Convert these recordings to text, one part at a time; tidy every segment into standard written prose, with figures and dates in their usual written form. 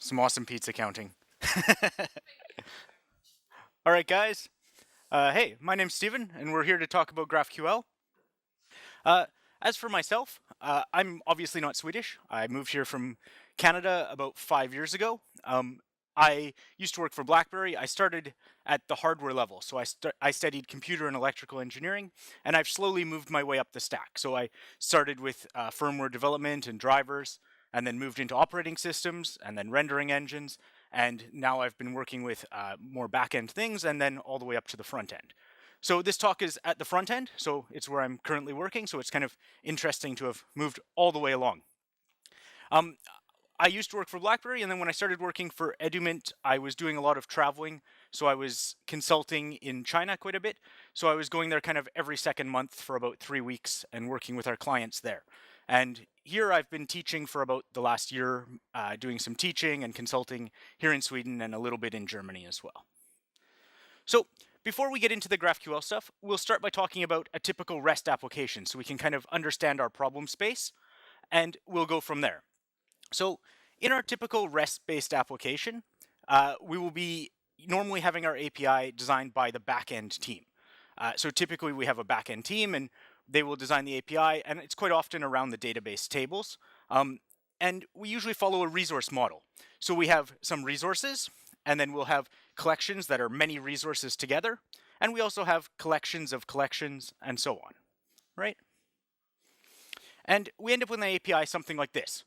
Some awesome pizza counting. All right, guys. Hey, my name's Steven, and we're here to talk about GraphQL. Uh, as for myself, I'm obviously not Swedish. I moved here from Canada about 5 years ago. I used to work for BlackBerry. I started at the hardware level, so I studied computer and electrical engineering, and I've slowly moved my way up the stack. So I started with firmware development and drivers, and then moved into operating systems, and then rendering engines, and now I've been working with more back-end things, and then all the way up to the front end. So this talk is at the front end, so it's where I'm currently working, so it's kind of interesting to have moved all the way along. I used to work for BlackBerry, and then when I started working for Edument, I was doing a lot of traveling, so I was consulting in China quite a bit. So I was going there kind of every second month for about 3 weeks and working with our clients there. And here I've been teaching for about the last year, doing some teaching and consulting here in Sweden and a little bit in Germany as well. So before we get into the GraphQL stuff, we'll start by talking about a typical REST application so we can kind of understand our problem space, and we'll go from there. So in our typical REST-based application, we will be normally having our API designed by the backend team. So typically we have a backend team and they will design the API, and it's quite often around the database tables. And we usually follow a resource model. So we have some resources, and then we'll have collections that are many resources together, and we also have collections of collections and so on, right? And we end up with an API something like this.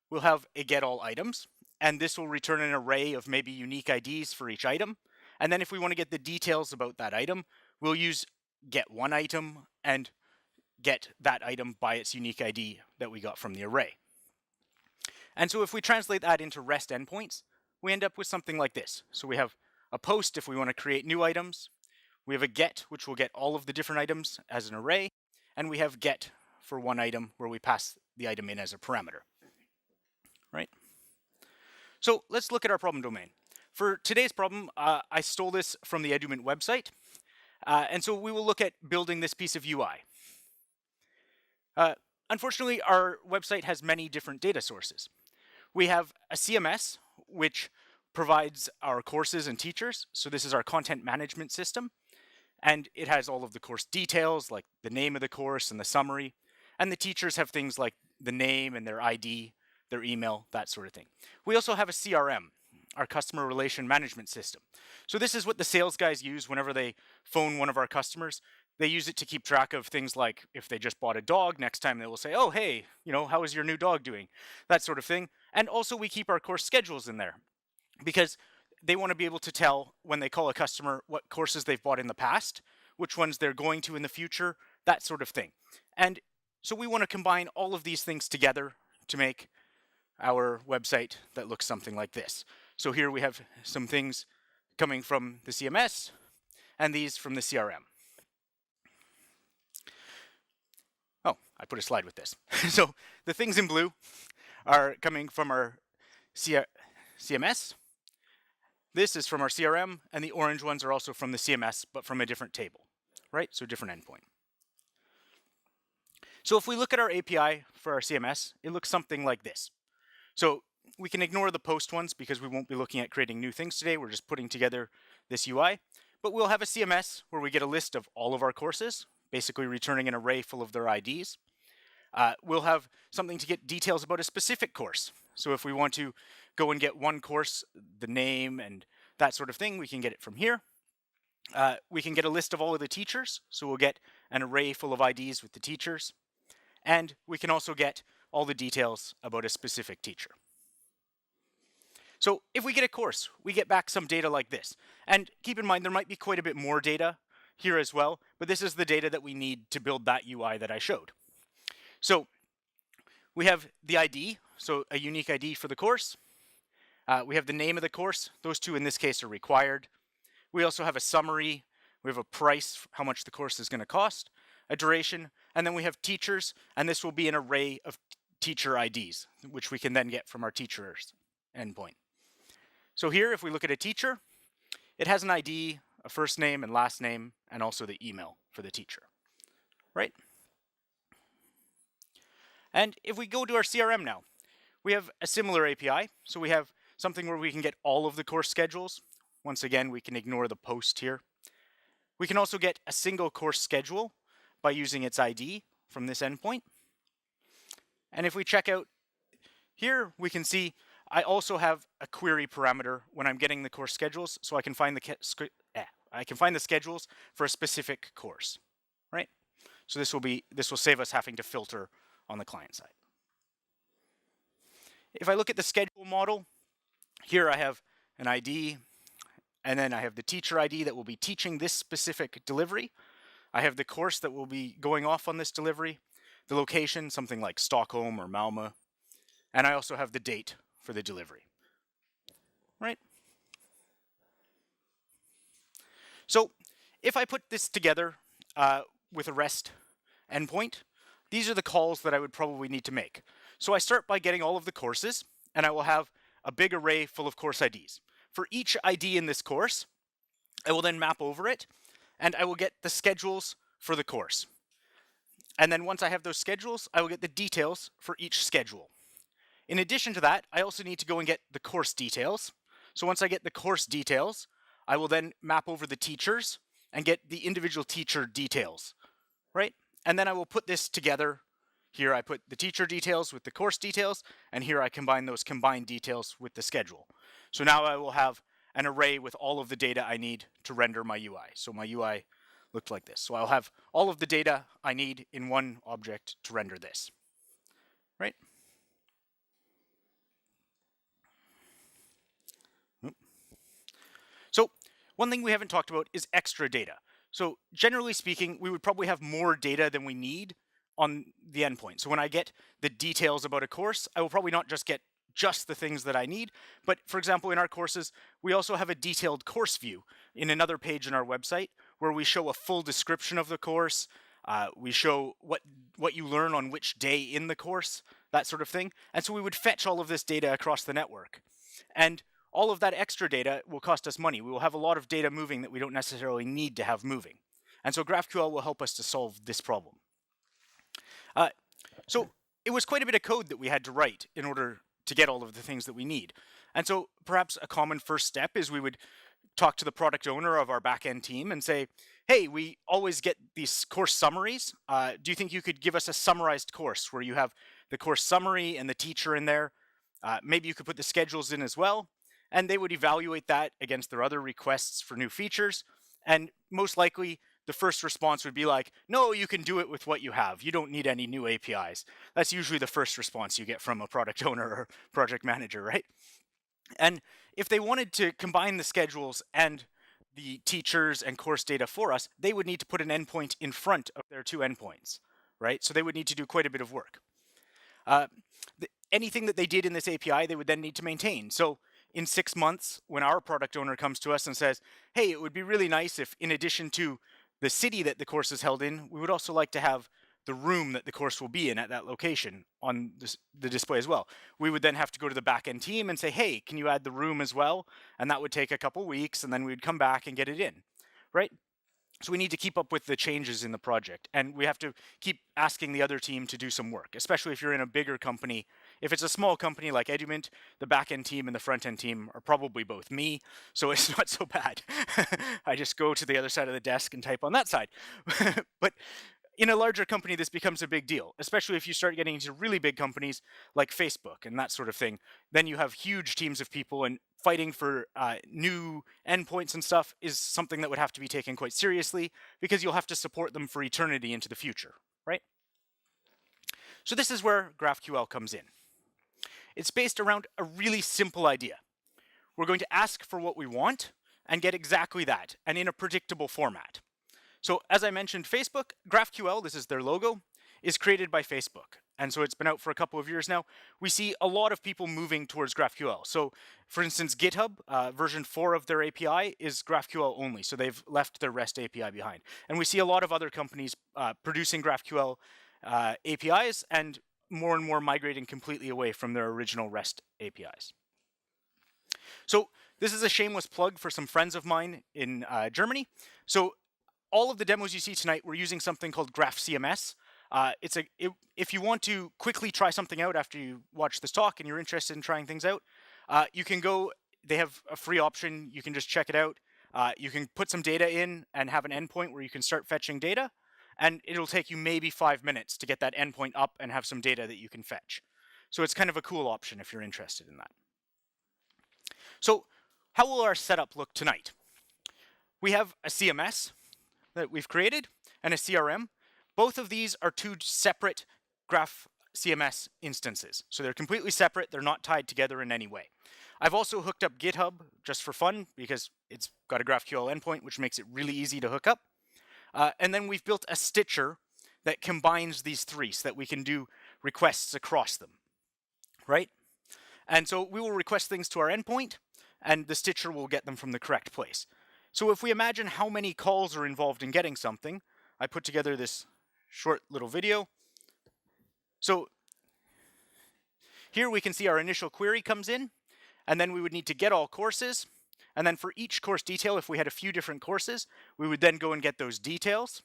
We'll have a get all items, and this will return an array of maybe unique IDs for each item. And then if we want to get the details about that item, we'll use get one item and get that item by its unique ID that we got from the array. And so if we translate that into REST endpoints, we end up with something like this. So we have a post if we want to create new items. We have a get, which will get all of the different items as an array. And we have get for one item where we pass the item in as a parameter. Right? So let's look at our problem domain. For today's problem, I stole this from the Edument website. And so we will look at building this piece of UI. Unfortunately, our website has many different data sources. We have a CMS, which provides our courses and teachers. So this is our content management system. And it has all of the course details, like the name of the course and the summary. And the teachers have things like the name and their ID, their email, that sort of thing. We also have a CRM, our customer relation management system. So this is what the sales guys use whenever they phone one of our customers. They use it to keep track of things like if they just bought a dog, next time they will say, oh, hey, how is your new dog doing? That sort of thing. And also we keep our course schedules in there because they want to be able to tell when they call a customer what courses they've bought in the past, which ones they're going to in the future, that sort of thing. And so we want to combine all of these things together to make our website that looks something like this. So here we have some things coming from the CMS and these from the CRM. Oh, I put a slide with this. So the things in blue are coming from our CMS. This is from our CRM, and the orange ones are also from the CMS, but from a different table, right? So different endpoint. So if we look at our API for our CMS, it looks something like this. So we can ignore the post ones because we won't be looking at creating new things today. We're just putting together this UI. But we'll have a CMS where we get a list of all of our courses, basically returning an array full of their IDs. We'll have something to get details about a specific course. So if we want to go and get one course, the name and that sort of thing, we can get it from here. We can get a list of all of the teachers. So we'll get an array full of IDs with the teachers. And we can also get all the details about a specific teacher. So if we get a course, we get back some data like this. And keep in mind, there might be quite a bit more data here as well, but this is the data that we need to build that UI that I showed. So we have the ID, so a unique ID for the course. We have the name of the course. Those two in this case are required. We also have a summary. We have a price, how much the course is going to cost, a duration, and then we have teachers, and this will be an array of teacher IDs, which we can then get from our teachers endpoint. So here, if we look at a teacher, it has an ID, a first name and last name, and also the email for the teacher, right? And if we go to our CRM now, we have a similar API. So we have something where we can get all of the course schedules. Once again, we can ignore the post here. We can also get a single course schedule by using its ID from this endpoint. And if we check out here, we can see I also have a query parameter when I'm getting the course schedules, so I can find the schedules for a specific course, right? So this will save us having to filter on the client side. If I look at the schedule model, here I have an ID, and then I have the teacher ID that will be teaching this specific delivery. I have the course that will be going off on this delivery, the location, something like Stockholm or Malmö, and I also have the date for the delivery, right? So if I put this together with a REST endpoint, these are the calls that I would probably need to make. So I start by getting all of the courses, and I will have a big array full of course IDs. For each ID in this course, I will then map over it, and I will get the schedules for the course. And then once I have those schedules, I will get the details for each schedule. In addition to that, I also need to go and get the course details. So once I get the course details, I will then map over the teachers and get the individual teacher details, right? And then I will put this together. Here I put the teacher details with the course details, and here I combine those combined details with the schedule. So now I will have an array with all of the data I need to render my UI. So my UI looked like this. So I'll have all of the data I need in one object to render this, right? So one thing we haven't talked about is extra data. So generally speaking, we would probably have more data than we need on the endpoint. So when I get the details about a course, I will probably not just get just the things that I need, but for example, in our courses, we also have a detailed course view in another page in our website where we show a full description of the course. We show what you learn on which day in the course, that sort of thing. And so we would fetch all of this data across the network. And all of that extra data will cost us money. We will have a lot of data moving that we don't necessarily need to have moving. And so GraphQL will help us to solve this problem. So it was quite a bit of code that we had to write in order to get all of the things that we need. And so perhaps a common first step is we would talk to the product owner of our backend team and say, hey, we always get these course summaries. Do you think you could give us a summarized course where you have the course summary and the teacher in there? Maybe you could put the schedules in as well. And they would evaluate that against their other requests for new features. And most likely, the first response would be like, no, you can do it with what you have. You don't need any new APIs. That's usually the first response you get from a product owner or project manager, right? And if they wanted to combine the schedules and the teachers and course data for us, they would need to put an endpoint in front of their two endpoints, right? So they would need to do quite a bit of work. Anything that they did in this API, they would then need to maintain. So in 6 months, when our product owner comes to us and says, hey, it would be really nice if in addition to the city that the course is held in, we would also like to have the room that the course will be in at that location on the display as well. We would then have to go to the backend team and say, hey, can you add the room as well? And that would take a couple weeks, and then we would come back and get it in, right? So we need to keep up with the changes in the project, and we have to keep asking the other team to do some work, especially if you're in a bigger company. If it's a small company like Edument, the backend team and the front-end team are probably both me, so it's not so bad. I just go to the other side of the desk and type on that side. But in a larger company, this becomes a big deal, especially if you start getting into really big companies like Facebook and that sort of thing. Then you have huge teams of people, and fighting for new endpoints and stuff is something that would have to be taken quite seriously because you'll have to support them for eternity into the future, right? So this is where GraphQL comes in. It's based around a really simple idea. We're going to ask for what we want and get exactly that, and in a predictable format. So as I mentioned, Facebook, GraphQL, this is their logo, is created by Facebook. And so it's been out for a couple of years now. We see a lot of people moving towards GraphQL. So for instance, GitHub, version 4 of their API is GraphQL only. So they've left their REST API behind. And we see a lot of other companies producing GraphQL APIs and more migrating completely away from their original REST APIs. So this is a shameless plug for some friends of mine in Germany. So all of the demos you see tonight, we're using something called GraphQL CMS. If you want to quickly try something out after you watch this talk and you're interested in trying things out, You can go, they have a free option, you can just check it out. You can put some data in and have an endpoint where you can start fetching data, and it'll take you maybe 5 minutes to get that endpoint up and have some data that you can fetch. So it's kind of a cool option if you're interested in that. So how will our setup look tonight? We have a CMS that we've created and a CRM. Both of these are two separate Graph CMS instances. So they're completely separate, they're not tied together in any way. I've also hooked up GitHub just for fun because it's got a GraphQL endpoint, which makes it really easy to hook up. And then we've built a stitcher that combines these three so that we can do requests across them, right? And so we will request things to our endpoint, and the stitcher will get them from the correct place. So if we imagine how many calls are involved in getting something, I put together this short little video. So here we can see our initial query comes in, and then we would need to get all courses. And then for each course detail, if we had a few different courses, we would then go and get those details.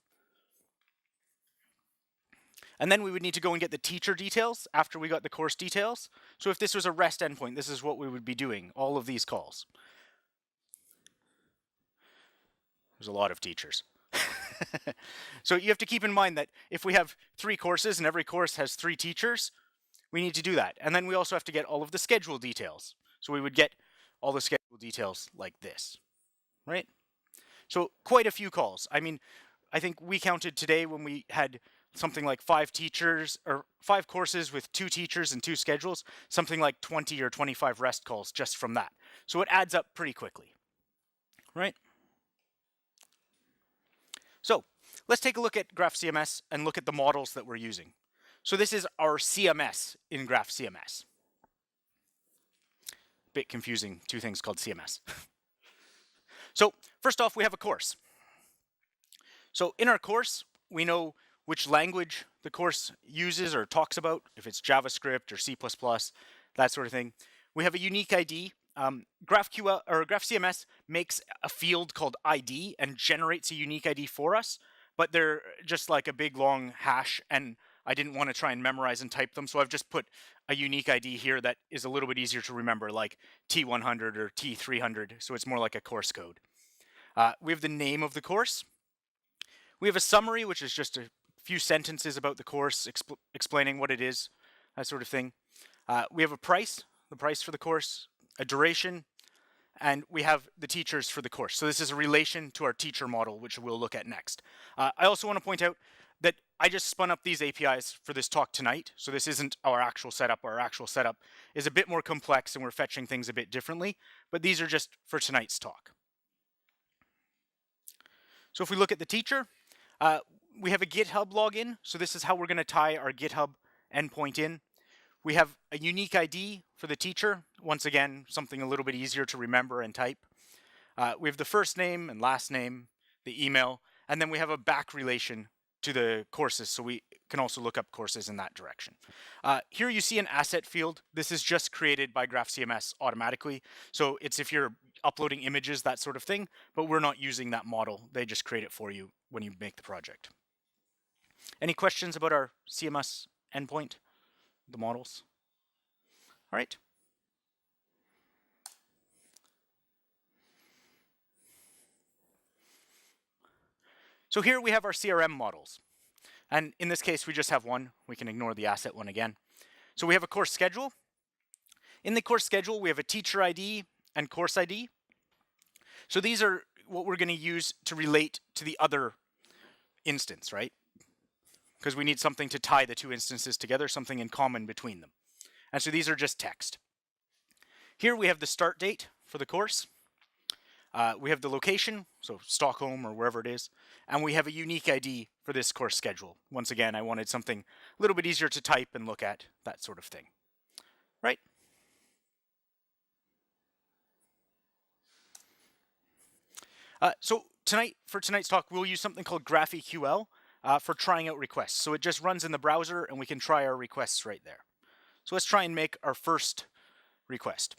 And then we would need to go and get the teacher details after we got the course details. So if this was a REST endpoint, this is what we would be doing, all of these calls. There's a lot of teachers. So you have to keep in mind that if we have 3 courses and every course has 3 teachers, we need to do that. And then we also have to get all of the schedule details. So we would get all the schedule details like this, right? So quite a few calls. I mean, I think we counted today when we had something like 5 teachers or 5 courses with 2 teachers and 2 schedules, something like 20 or 25 REST calls just from that. So it adds up pretty quickly, right? So let's take a look at Graph CMS and look at the models that we're using. So this is our CMS in Graph CMS. Bit confusing, 2 things called CMS. So first off, we have a course. So in our course, we know which language the course uses or talks about, if it's JavaScript or C++, that sort of thing. We have a unique ID. GraphQL or Graph CMS makes a field called ID and generates a unique ID for us, but they're just like a big long hash, and I didn't want to try and memorize and type them, so I've just put a unique ID here that is a little bit easier to remember, like T100 or T300, so it's more like a course code. We have the name of the course. We have a summary, which is just a few sentences about the course, explaining what it is, that sort of thing. We have a price, the price for the course, a duration, and we have the teachers for the course. So this is a relation to our teacher model, which we'll look at next. I also want to point out that I just spun up these APIs for this talk tonight, so this isn't our actual setup. Our actual setup is a bit more complex, and we're fetching things a bit differently, but these are just for tonight's talk. So if we look at the teacher, we have a GitHub login, so this is how we're going to tie our GitHub endpoint in. We have a unique ID for the teacher, once again, something a little bit easier to remember and type. We have the first name and last name, the email, and then we have a back relation to the courses, so we can also look up courses in that direction. Here you see an asset field. This is just created by Graph CMS automatically, so it's if you're uploading images, that sort of thing, but we're not using that model. They just create it for you when you make the project. Any questions about our CMS endpoint, the models? All right. So here we have our CRM models. And in this case, we just have one. We can ignore the asset one again. So we have a course schedule. In the course schedule, we have a teacher ID and course ID. So these are what we're going to use to relate to the other instance, right? Because we need something to tie the 2 instances together, something in common between them. And so these are just text. Here we have the start date for the course. We have the location, so Stockholm or wherever it is, and we have a unique ID for this course schedule. Once again, I wanted something a little bit easier to type and look at, that sort of thing. Right? So for tonight's talk, we'll use something called GraphQL for trying out requests. So it just runs in the browser, and we can try our requests right there. So let's try and make our first request.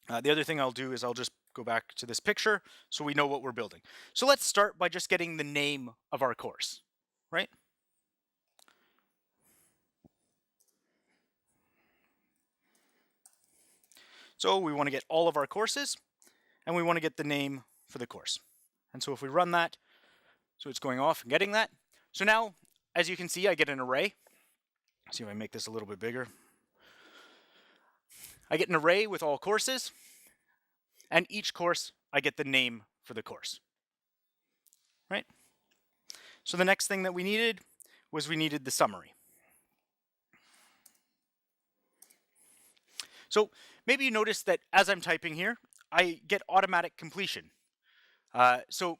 The other thing I'll do is I'll just go back to this picture so we know what we're building. So let's start by just getting the name of our course, right? So we want to get all of our courses, and we want to get the name for the course. And so if we run that, so it's going off and getting that. So now, as you can see, I get an array. See if I make this a little bit bigger. I get an array with all courses, and each course, I get the name for the course, right? So the next thing that we needed was we needed the summary. So maybe you notice that as I'm typing here, I get automatic completion. So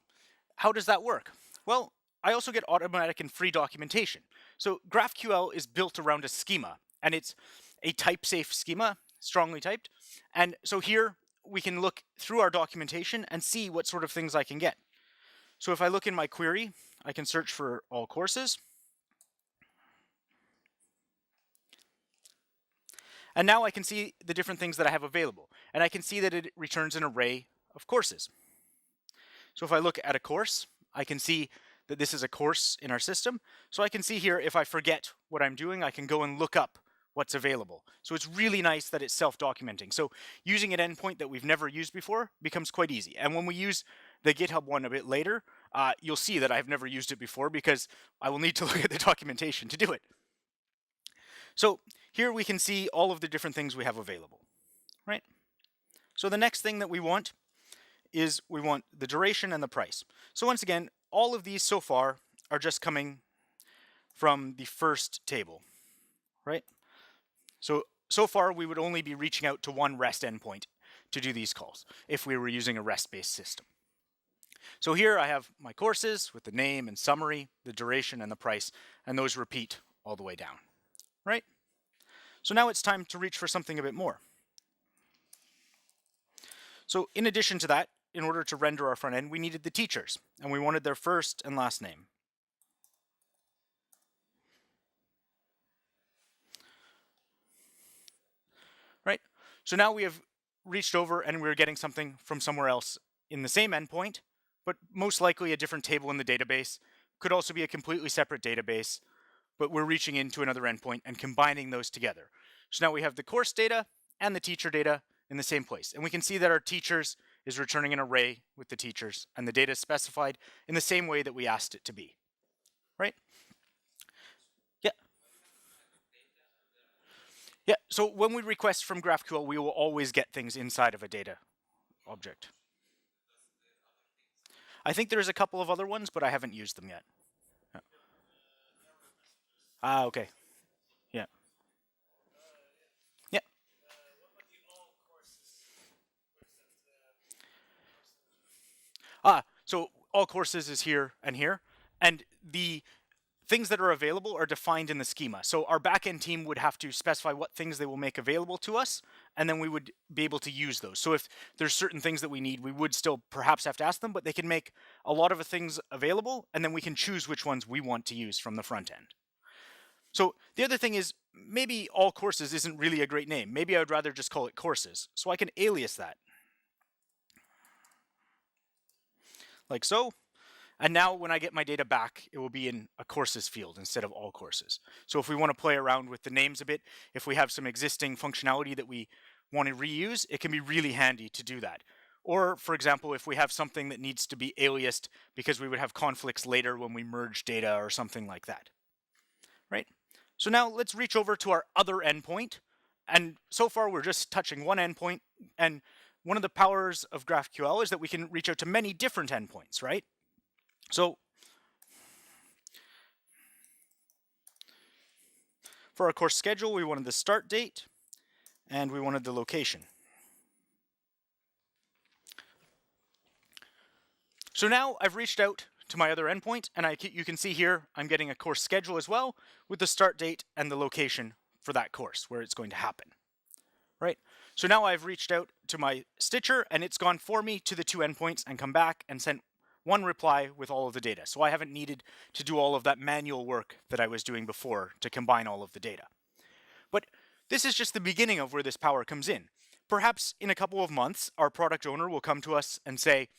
how does that work? Well, I also get automatic and free documentation. So GraphQL is built around a schema, and it's a type-safe schema, strongly typed. And so here we can look through our documentation and see what sort of things I can get. So if I look in my query, I can search for all courses. And now I can see the different things that I have available. And I can see that it returns an array of courses. So if I look at a course, I can see that this is a course in our system. So I can see here, if I forget what I'm doing, I can go and look up what's available. So it's really nice that it's self-documenting. So using an endpoint that we've never used before becomes quite easy. And when we use the GitHub one a bit later, you'll see that I've never used it before because I will need to look at the documentation to do it. So here we can see all of the different things we have available, right? So the next thing that we want is we want the duration and the price. So once again, all of these so far are just coming from the first table, right? So far we would only be reaching out to one REST endpoint to do these calls if we were using a REST-based system. So here I have my courses with the name and summary, the duration and the price, and those repeat all the way down, right? So now it's time to reach for something a bit more. So in addition to that, in order to render our front end, we needed the teachers, and we wanted their first and last name. Right? So now we have reached over and we're getting something from somewhere else in the same endpoint, but most likely a different table in the database. Could also be a completely separate database, but we're reaching into another endpoint and combining those together. So now we have the course data and the teacher data in the same place. And we can see that our teachers is returning an array with the teachers, and the data is specified in the same way that we asked it to be, right? Yeah. Yeah, so when we request from GraphQL, we will always get things inside of a data object. I think there's a couple of other ones, but I haven't used them yet. Yeah. Ah, okay. Yeah. Yeah. So all courses is here and here, and the things that are available are defined in the schema. So our backend team would have to specify what things they will make available to us, and then we would be able to use those. So if there's certain things that we need, we would still perhaps have to ask them, but they can make a lot of the things available, and then we can choose which ones we want to use from the front end. So the other thing is, maybe all courses isn't really a great name. Maybe I would rather just call it courses. So I can alias that. Like so. And now when I get my data back, it will be in a courses field instead of all courses. So if we want to play around with the names a bit, if we have some existing functionality that we want to reuse, it can be really handy to do that. Or for example, if we have something that needs to be aliased because we would have conflicts later when we merge data or something like that, right? So now let's reach over to our other endpoint. And so far we're just touching one endpoint. And one of the powers of GraphQL is that we can reach out to many different endpoints, right? So for our course schedule, we wanted the start date and we wanted the location. So now I've reached out to my other endpoint, and you can see here I'm getting a course schedule as well with the start date and the location for that course where it's going to happen, right? So now I've reached out to my stitcher and it's gone for me to the two endpoints and come back and sent one reply with all of the data. So I haven't needed to do all of that manual work that I was doing before to combine all of the data. But this is just the beginning of where this power comes in. Perhaps in a couple of months, our product owner will come to us and say,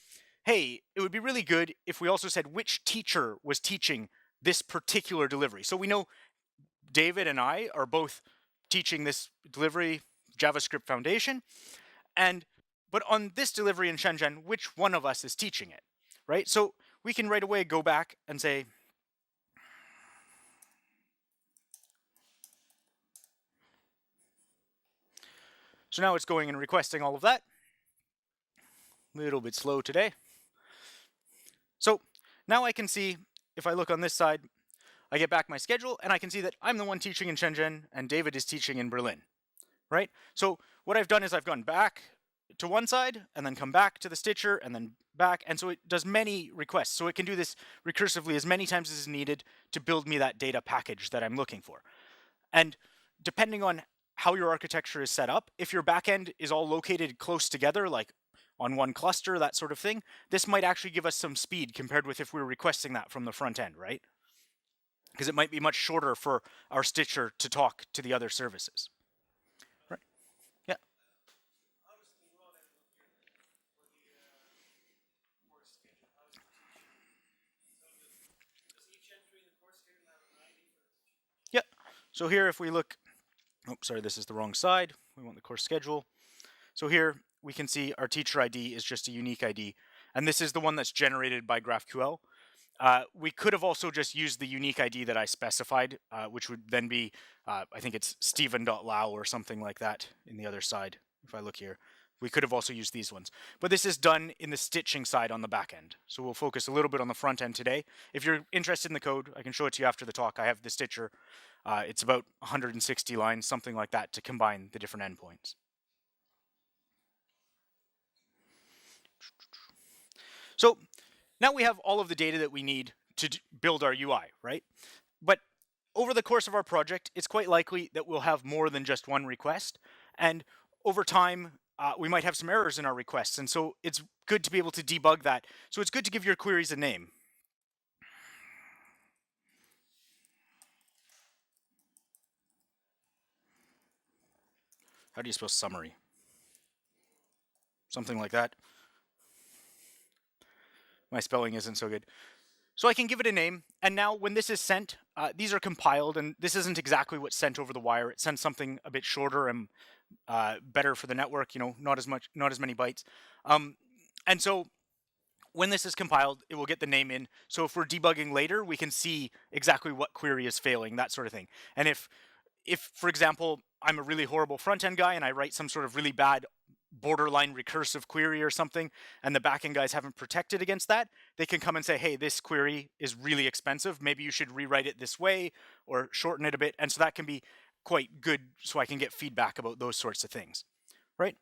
hey, it would be really good if we also said which teacher was teaching this particular delivery. So we know David and I are both teaching this delivery JavaScript Foundation, But on this delivery in Shenzhen, which one of us is teaching it, right? So we can right away go back and say, so now it's going and requesting all of that. A little bit slow today. So now I can see, if I look on this side, I get back my schedule and I can see that I'm the one teaching in Shenzhen and David is teaching in Berlin, right? So what I've done is I've gone back to one side and then come back to the stitcher and then back. And so it does many requests. So it can do this recursively as many times as is needed to build me that data package that I'm looking for. And depending on how your architecture is set up, if your backend is all located close together, like on one cluster, that sort of thing, this might actually give us some speed compared with if we were requesting that from the front end, right? Because it might be much shorter for our stitcher to talk to the other services. Right? Yeah. Yeah. So here, if we look, oh, sorry, this is the wrong side. We want the course schedule. So here we can see our teacher ID is just a unique ID. And this is the one that's generated by GraphQL. We could have also just used the unique ID that I specified, which would then be, I think it's Stephen.lau or something like that in the other side. If I look here, we could have also used these ones. But this is done in the stitching side on the back end. So we'll focus a little bit on the front end today. If you're interested in the code, I can show it to you after the talk. I have the stitcher. It's about 160 lines, something like that, to combine the different endpoints. So now we have all of the data that we need to build our UI, right? But over the course of our project, it's quite likely that we'll have more than just one request. And over time, we might have some errors in our requests. And so it's good to be able to debug that. So it's good to give your queries a name. How do you spell summary? Something like that. My spelling isn't so good. So I can give it a name, and now when this is sent, these are compiled, and this isn't exactly what's sent over the wire. It sends something a bit shorter and better for the network, not as many bytes. And so when this is compiled, it will get the name in. So if we're debugging later, we can see exactly what query is failing, that sort of thing. And if for example, I'm a really horrible front-end guy and I write some sort of really bad borderline recursive query or something, and the backend guys haven't protected against that, they can come and say, hey, this query is really expensive. Maybe you should rewrite it this way or shorten it a bit. And so that can be quite good, so I can get feedback about those sorts of things, right?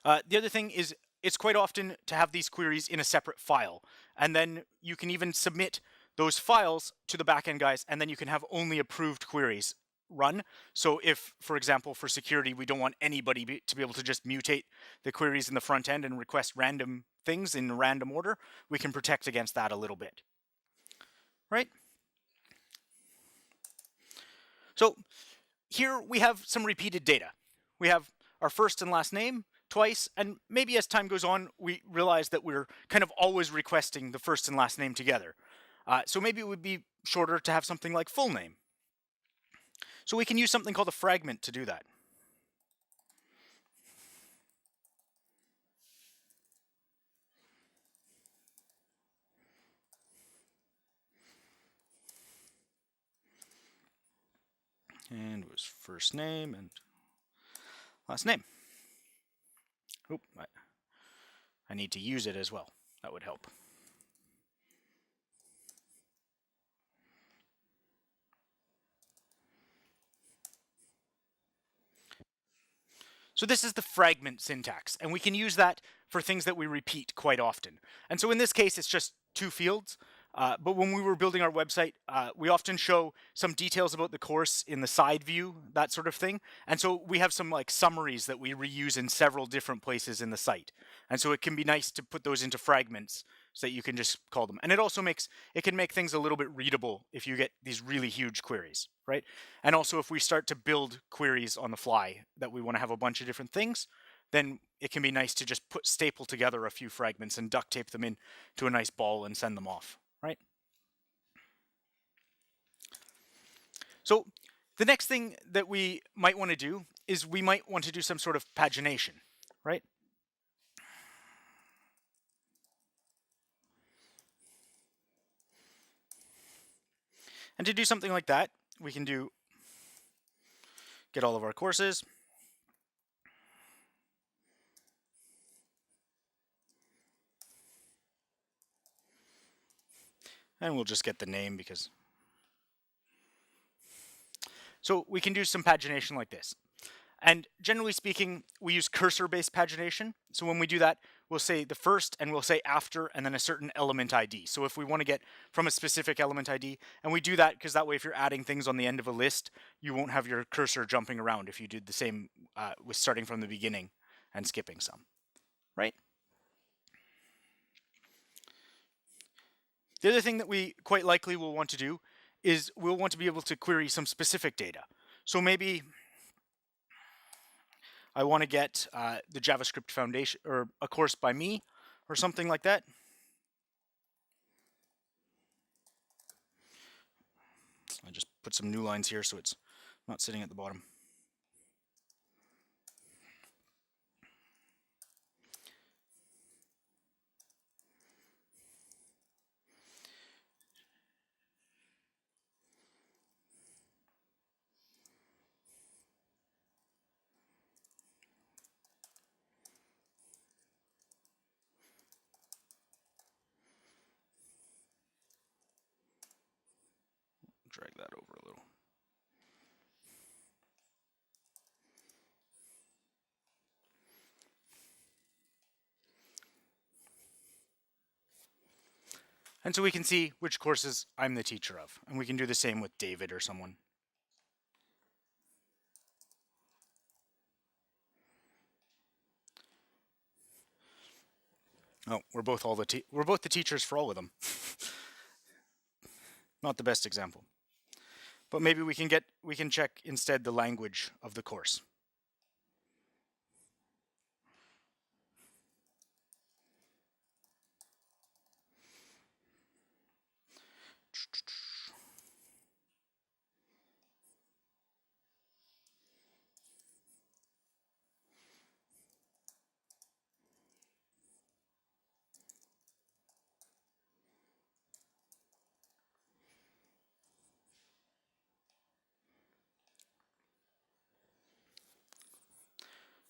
The other thing is it's quite often to have these queries in a separate file. And then you can even submit those files to the backend guys, and then you can have only approved queries run. So if, for example, for security, we don't want anybody to be able to just mutate the queries in the front end and request random things in random order, we can protect against that a little bit, right? So here we have some repeated data. We have our first and last name twice, and maybe as time goes on, we realize that we're kind of always requesting the first and last name together. So maybe it would be shorter to have something like full name. So we can use something called a fragment to do that. And it was first name and last name. Oop, I need to use it as well. That would help. So this is the fragment syntax, and we can use that for things that we repeat quite often. And so in this case, it's just two fields. But when we were building our website, we often show some details about the course in the side view, that sort of thing. And so we have some like summaries that we reuse in several different places in the site. And so it can be nice to put those into fragments so that you can just call them. And it can make things a little bit readable if you get these really huge queries, right? And also if we start to build queries on the fly that we want to have a bunch of different things, then it can be nice to just staple together a few fragments and duct tape them in to a nice ball and send them off, right? So the next thing that we might want to do is we might want to do some sort of pagination, right? And to do something like that, we can get all of our courses. And we'll just get the name because. So we can do some pagination like this. And generally speaking, we use cursor-based pagination. So when we do that, we'll say the first and we'll say after and then a certain element ID. So if we want to get from a specific element ID, and we do that because that way if you're adding things on the end of a list, you won't have your cursor jumping around if you did the same with starting from the beginning and skipping some, right? The other thing that we quite likely will want to do is we'll want to be able to query some specific data. So maybe I want to get the JavaScript Foundation or a course by me or something like that. I just put some new lines here so it's not sitting at the bottom. Drag that over a little. And so we can see which courses I'm the teacher of. And we can do the same with David or someone. Oh, we're both the teachers for all of them. Not the best example. But maybe we can check instead the language of the course.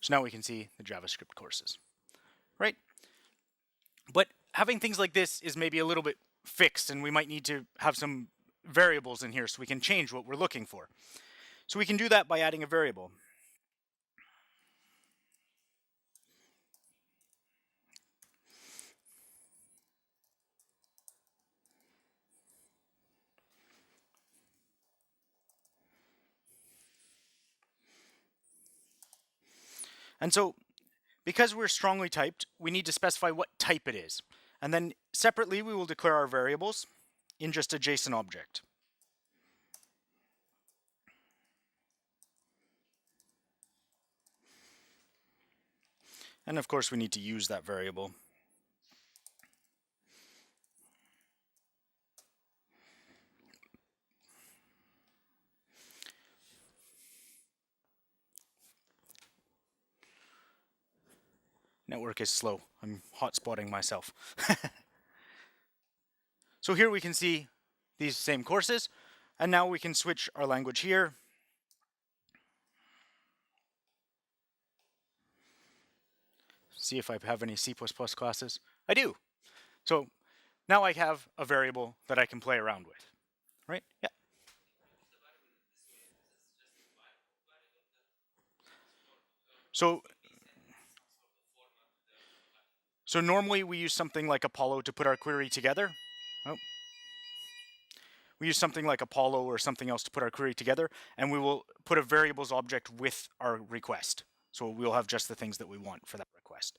So now we can see the JavaScript courses, right? But having things like this is maybe a little bit fixed, and we might need to have some variables in here so we can change what we're looking for. So we can do that by adding a variable. And so because we're strongly typed, we need to specify what type it is. And then separately, we will declare our variables in just a JSON object. And of course, we need to use that variable. Network is slow. I'm hotspotting myself. So here we can see these same courses. And now we can switch our language here. See if I have any C++ classes. I do. So now I have a variable that I can play around with, right? Yeah. So normally we use something like Apollo to put our query together. Oh. We use something like Apollo or something else to put our query together, and we will put a variables object with our request. So we'll have just the things that we want for that request.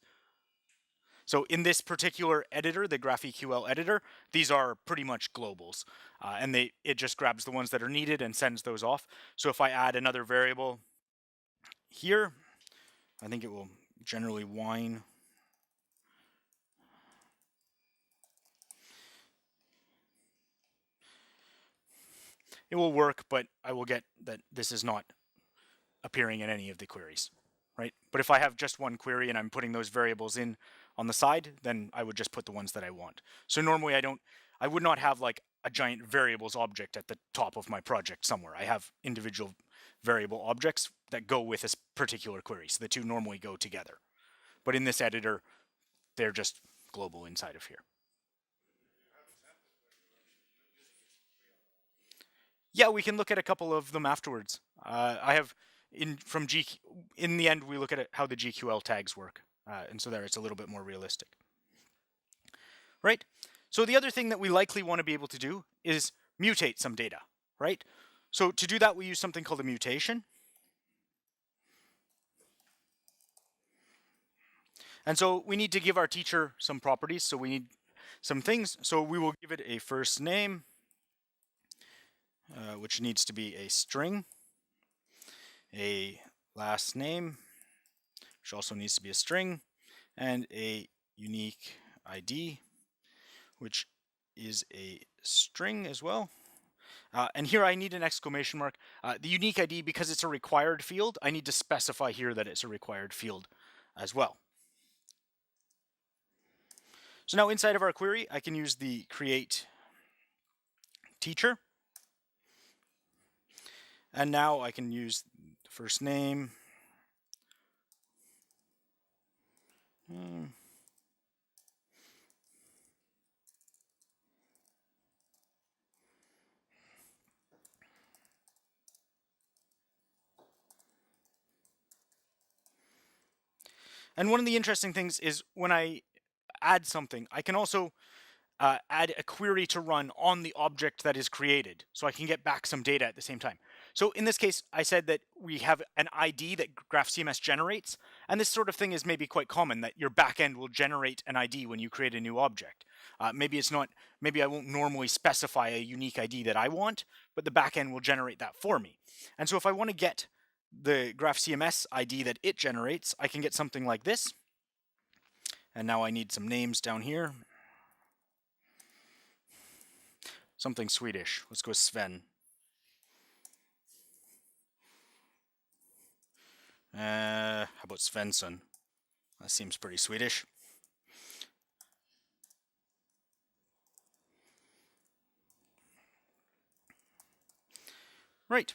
So in this particular editor, the GraphQL editor, these are pretty much globals. And it just grabs the ones that are needed and sends those off. So if I add another variable here, I think it will generally whine. It will work, but I will get that this is not appearing in any of the queries, right? But if I have just one query and I'm putting those variables in on the side, then I would just put the ones that I want. So normally I would not have like a giant variables object at the top of my project somewhere. I have individual variable objects that go with this particular query. So the two normally go together. But in this editor, they're just global inside of here. Yeah, we can look at a couple of them afterwards. I have in the end we look at how the GQL tags work, and so there it's a little bit more realistic, right? So the other thing that we likely want to be able to do is mutate some data, right? So to do that, we use something called a mutation. And so we need to give our teacher some properties. So we need some things. So we will give it a first name, which needs to be a string, a last name, which also needs to be a string, and a unique ID, which is a string as well. And here I need an exclamation mark. The unique ID, because it's a required field, I need to specify here that it's a required field as well. So now inside of our query, I can use the create teacher. And now I can use the first name. And one of the interesting things is when I add something, I can also add a query to run on the object that is created, so I can get back some data at the same time. So in this case, I said that we have an ID that GraphCMS generates, and this sort of thing is maybe quite common, that your backend will generate an ID when you create a new object. Maybe it's not, maybe I won't normally specify a unique ID that I want, but the backend will generate that for me. And so if I want to get the GraphCMS ID that it generates, I can get something like this. And now I need some names down here. Something Swedish. Let's go Sven. How about Svensson? That seems pretty Swedish. Right.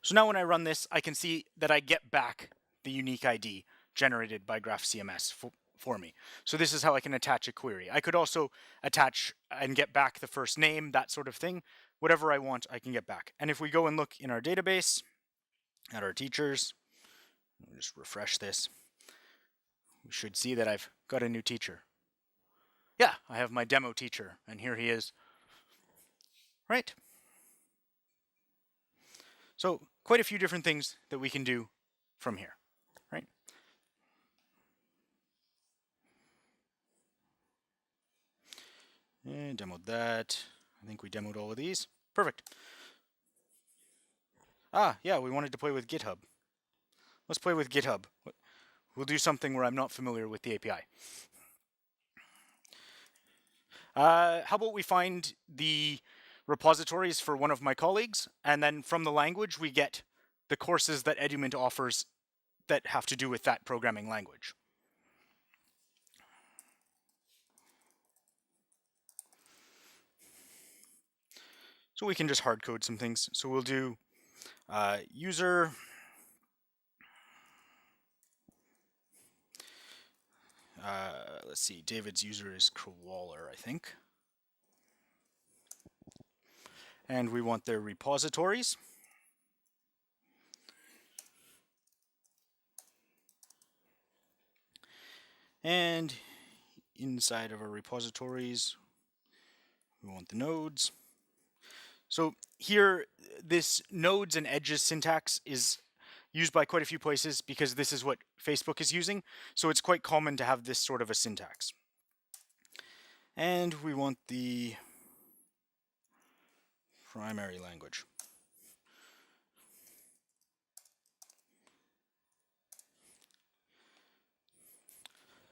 So now when I run this, I can see that I get back the unique ID generated by GraphCMS for me. So this is how I can attach a query. I could also attach and get back the first name, that sort of thing. Whatever I want, I can get back. And if we go and look in our database at our teachers, we'll just refresh this. We should see that I've got a new teacher. Yeah, I have my demo teacher, and here he is. Right? So quite a few different things that we can do from here, right? And demoed that. I think we demoed all of these. Perfect. Yeah, we wanted to play with GitHub. Let's play with GitHub. We'll do something where I'm not familiar with the API. How about we find the repositories for one of my colleagues, and then from the language we get the courses that Edument offers that have to do with that programming language. So we can just hard code some things. So we'll do user let's see, David's user is Crawler, I think. And we want their repositories. And inside of our repositories, we want the nodes. So here, this nodes and edges syntax is used by quite a few places because this is what Facebook is using. So it's quite common to have this sort of a syntax. And we want the primary language.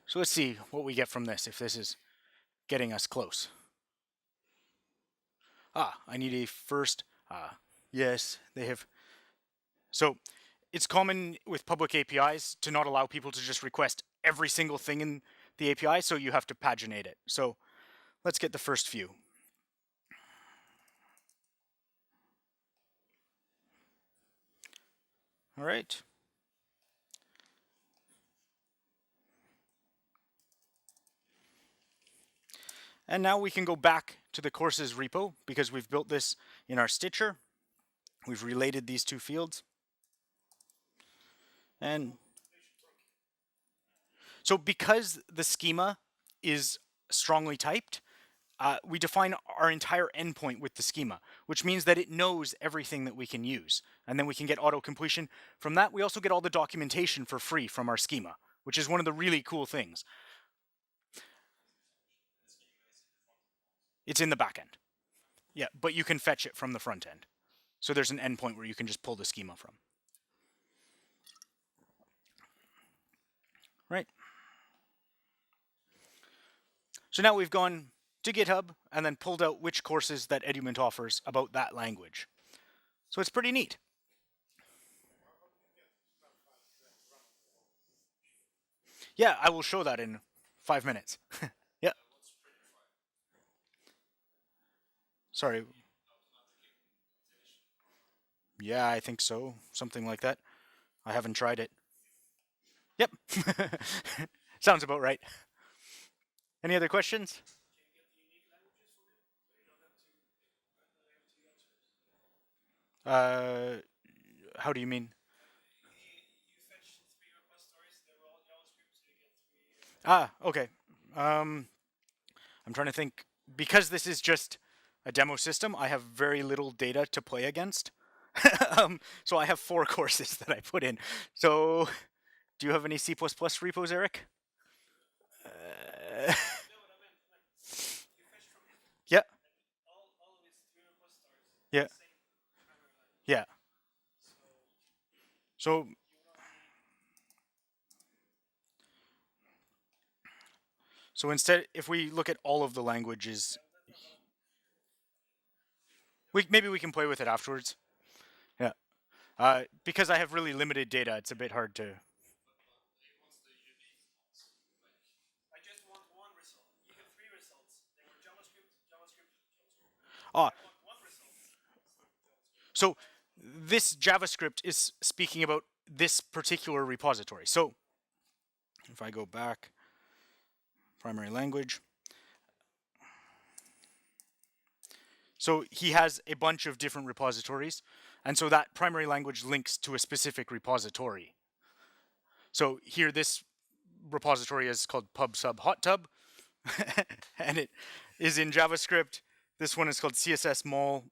So let's see what we get from this, if this is getting us close. I need a first. Yes, they have. So it's common with public APIs to not allow people to just request every single thing in the API, so you have to paginate it. So let's get the first few. All right. And now we can go back to the courses repo because we've built this in our Stitcher. We've related these two fields. And so because the schema is strongly typed, we define our entire endpoint with the schema, which means that it knows everything that we can use. And then we can get auto completion. From that, we also get all the documentation for free from our schema, which is one of the really cool things. It's in the backend. Yeah, but you can fetch it from the front end. So there's an endpoint where you can just pull the schema from. Right. So now we've gone to GitHub and then pulled out which courses that Edument offers about that language. So it's pretty neat. Yeah, I will show that in 5 minutes. Yeah. Sorry. Yeah, I think so. Something like that. I haven't tried it. Yep. Sounds about right. Any other questions? How do you mean? Ah, okay. I'm trying to think. Because this is just a demo system, I have very little data to play against. So I have 4 courses that I put in. So, do you have any C++ repos, Eric? Yeah. Yeah. Yeah. So instead, if we look at all of the languages, maybe we can play with it afterwards. Yeah. Because I have really limited data, it's a bit hard to. Ah, so this JavaScript is speaking about this particular repository. So if I go back, primary language. So he has a bunch of different repositories, and so that primary language links to a specific repository. So here, this repository is called pub/sub/hot/tub, and it is in JavaScript. This one is called CSS mall.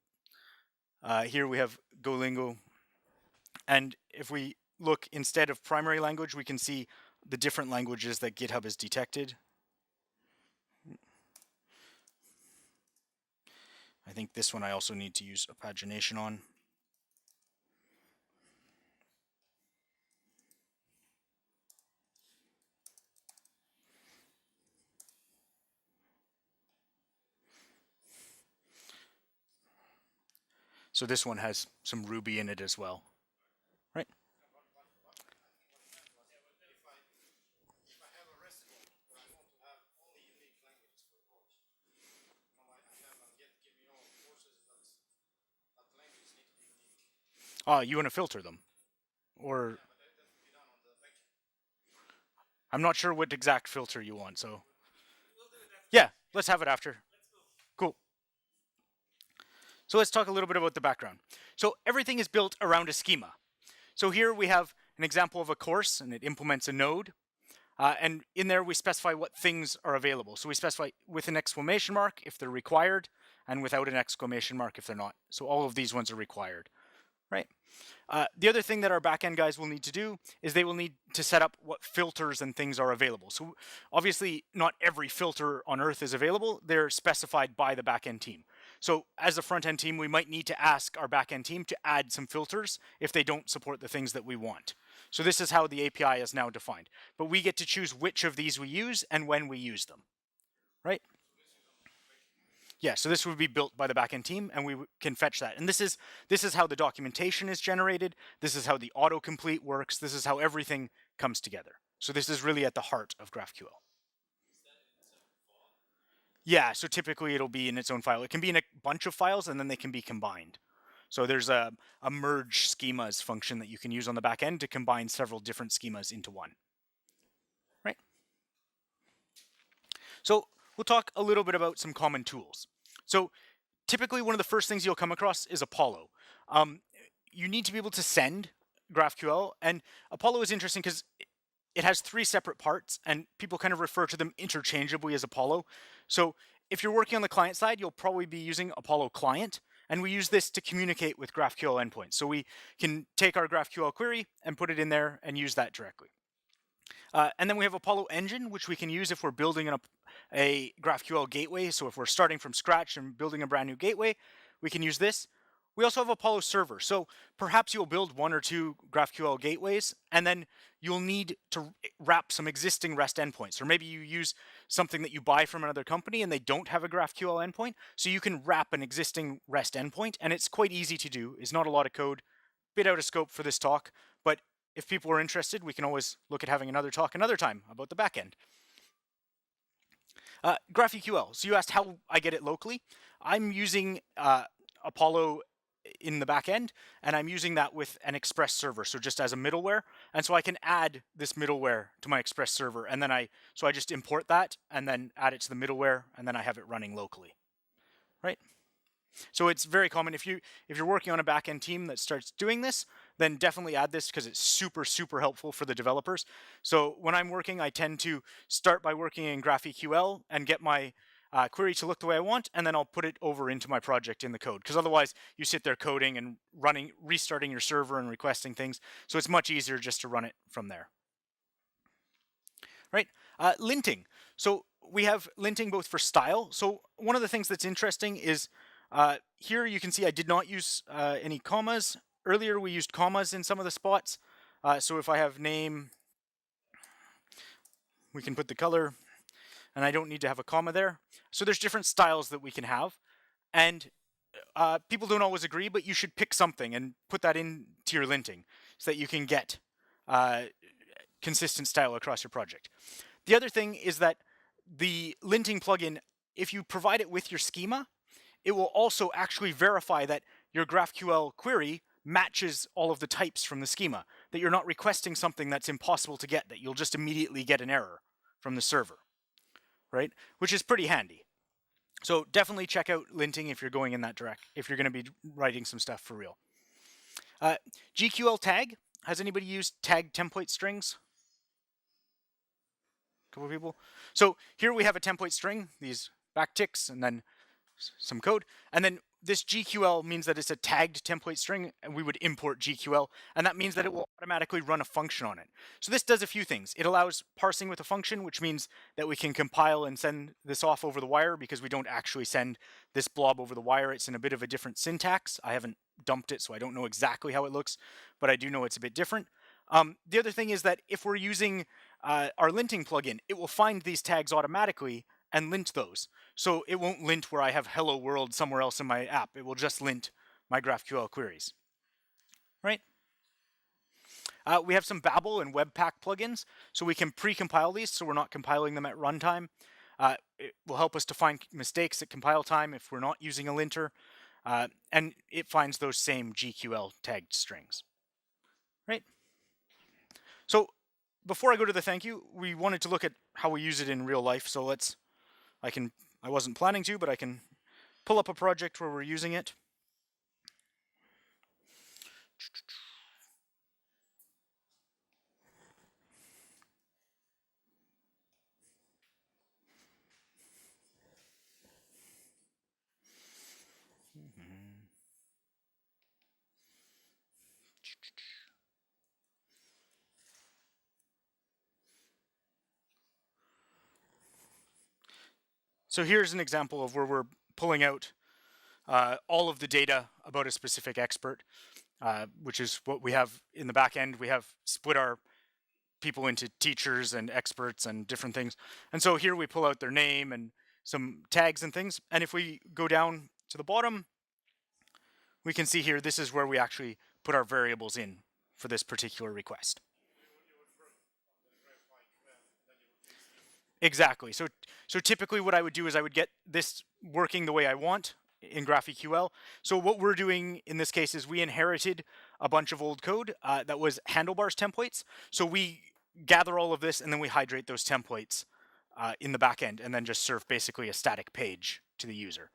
Here we have Golingo, and if we look instead of primary language, we can see the different languages that GitHub has detected. I think this one I also need to use a pagination on. So this one has some Ruby in it as well, right? You want to filter them, or I'm not sure what exact filter you want. So yeah, let's have it after. Cool. So let's talk a little bit about the background. So everything is built around a schema. So here we have an example of a course, and it implements a node. And in there, we specify what things are available. So we specify with an exclamation mark if they're required, and without an exclamation mark if they're not. So all of these ones are required, right? The other thing that our backend guys will need to do is they will need to set up what filters and things are available. So obviously, not every filter on Earth is available. They're specified by the backend team. So as a front-end team, we might need to ask our backend team to add some filters if they don't support the things that we want. So this is how the API is now defined. But we get to choose which of these we use and when we use them, right? Yeah, so this would be built by the backend team, and we can fetch that. And this is how the documentation is generated. This is how the autocomplete works. This is how everything comes together. So this is really at the heart of GraphQL. Yeah, so typically it'll be in its own file. It can be in a bunch of files, and then they can be combined. So there's a merge schemas function that you can use on the back end to combine several different schemas into one. Right? So we'll talk a little bit about some common tools. So typically one of the first things you'll come across is Apollo. You need to be able to send GraphQL, and Apollo is interesting because it has 3 separate parts, and people kind of refer to them interchangeably as Apollo. So if you're working on the client side, you'll probably be using Apollo Client, and we use this to communicate with GraphQL Endpoint. So we can take our GraphQL query and put it in there and use that directly. And then we have Apollo Engine, which we can use if we're building a GraphQL gateway. So if we're starting from scratch and building a brand new gateway, we can use this. We also have Apollo Server. So perhaps you'll build 1 or 2 GraphQL gateways, and then you'll need to wrap some existing REST endpoints. Or maybe you use something that you buy from another company and they don't have a GraphQL endpoint. So you can wrap an existing REST endpoint, and it's quite easy to do. It's not a lot of code. Bit out of scope for this talk, but if people are interested, we can always look at having another talk another time about the backend. GraphQL. So you asked how I get it locally. I'm using Apollo in the backend, and I'm using that with an Express server, so just as a middleware. And so I can add this middleware to my Express server, and then I just import that and then add it to the middleware, and then I have it running locally. Right? So it's very common if you're working on a backend team that starts doing this, then definitely add this because it's super, super helpful for the developers. So when I'm working, I tend to start by working in GraphQL and get my query to look the way I want, and then I'll put it over into my project in the code. Because otherwise, you sit there coding and restarting your server and requesting things. So it's much easier just to run it from there. Right? Linting. So we have linting both for style. So one of the things that's interesting is here you can see I did not use any commas. Earlier we used commas in some of the spots. So if I have name, we can put the color, and I don't need to have a comma there. So there's different styles that we can have. And people don't always agree, but you should pick something and put that into your linting so that you can get consistent style across your project. The other thing is that the linting plugin, if you provide it with your schema, it will also actually verify that your GraphQL query matches all of the types from the schema, that you're not requesting something that's impossible to get, that you'll just immediately get an error from the server, right? Which is pretty handy. So definitely check out linting if you're going in that direct, if you're going to be writing some stuff for real. GQL tag. Has anybody used tag template strings? A couple of people. So here we have a template string, these backticks, and then some code. And then this GQL means that it's a tagged template string, and we would import GQL, and that means that it will automatically run a function on it. So this does a few things. It allows parsing with a function, which means that we can compile and send this off over the wire because we don't actually send this blob over the wire. It's in a bit of a different syntax. I haven't dumped it, so I don't know exactly how it looks, but I do know it's a bit different. The other thing is that if we're using our linting plugin, it will find these tags automatically and lint those. So it won't lint where I have hello world somewhere else in my app. It will just lint my GraphQL queries. Right? We have some Babel and Webpack plugins, so we can pre-compile these so we're not compiling them at runtime. It will help us to find mistakes at compile time if we're not using a linter, and it finds those same GQL tagged strings. Right? So before I go to the thank you, we wanted to look at how we use it in real life. So I wasn't planning to, but I can pull up a project where we're using it. So here's an example of where we're pulling out all of the data about a specific expert, which is what we have in the back end. We have split our people into teachers and experts and different things. And so here we pull out their name and some tags and things. And if we go down to the bottom, we can see here, this is where we actually put our variables in for this particular request. Exactly. So typically what I would do is I would get this working the way I want in GraphQL. So what we're doing in this case is we inherited a bunch of old code that was handlebars templates. So we gather all of this and then we hydrate those templates in the backend and then just serve basically a static page to the user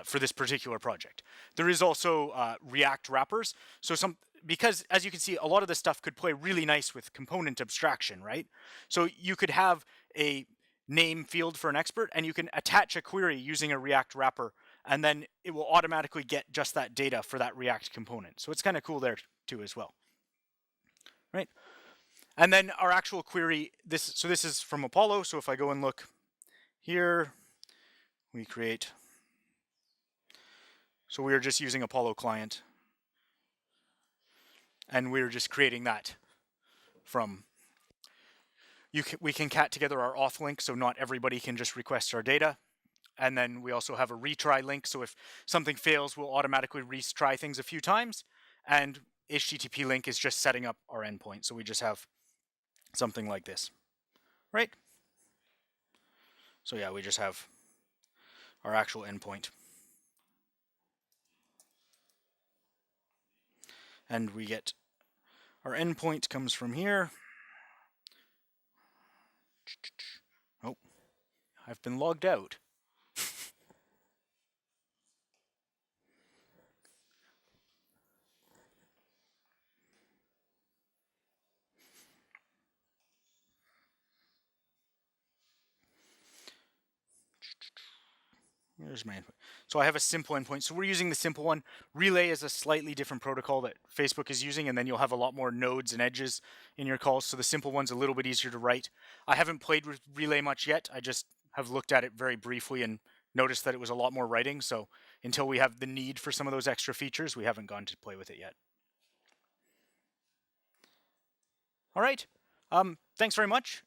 for this particular project. There is also React wrappers. So because as you can see, a lot of this stuff could play really nice with component abstraction, right? So you could have a name field for an expert and you can attach a query using a React wrapper and then it will automatically get just that data for that React component. So it's kind of cool there too as well, right? And then our actual query, this is from Apollo. So if I go and look here, we create, so we are just using Apollo client and we're just creating that from, we can cat together our auth link so not everybody can just request our data. And then we also have a retry link. So if something fails, we'll automatically retry things a few times. And HTTP link is just setting up our endpoint. So we just have something like this, right? So yeah, we just have our actual endpoint. And we get our endpoint comes from here. Oh, I've been logged out. Here's my endpoint. So I have a simple endpoint. So we're using the simple one. Relay is a slightly different protocol that Facebook is using, and then you'll have a lot more nodes and edges in your calls. So the simple one's a little bit easier to write. I haven't played with Relay much yet. I just have looked at it very briefly and noticed that it was a lot more writing. So until we have the need for some of those extra features, we haven't gone to play with it yet. All right. Thanks very much.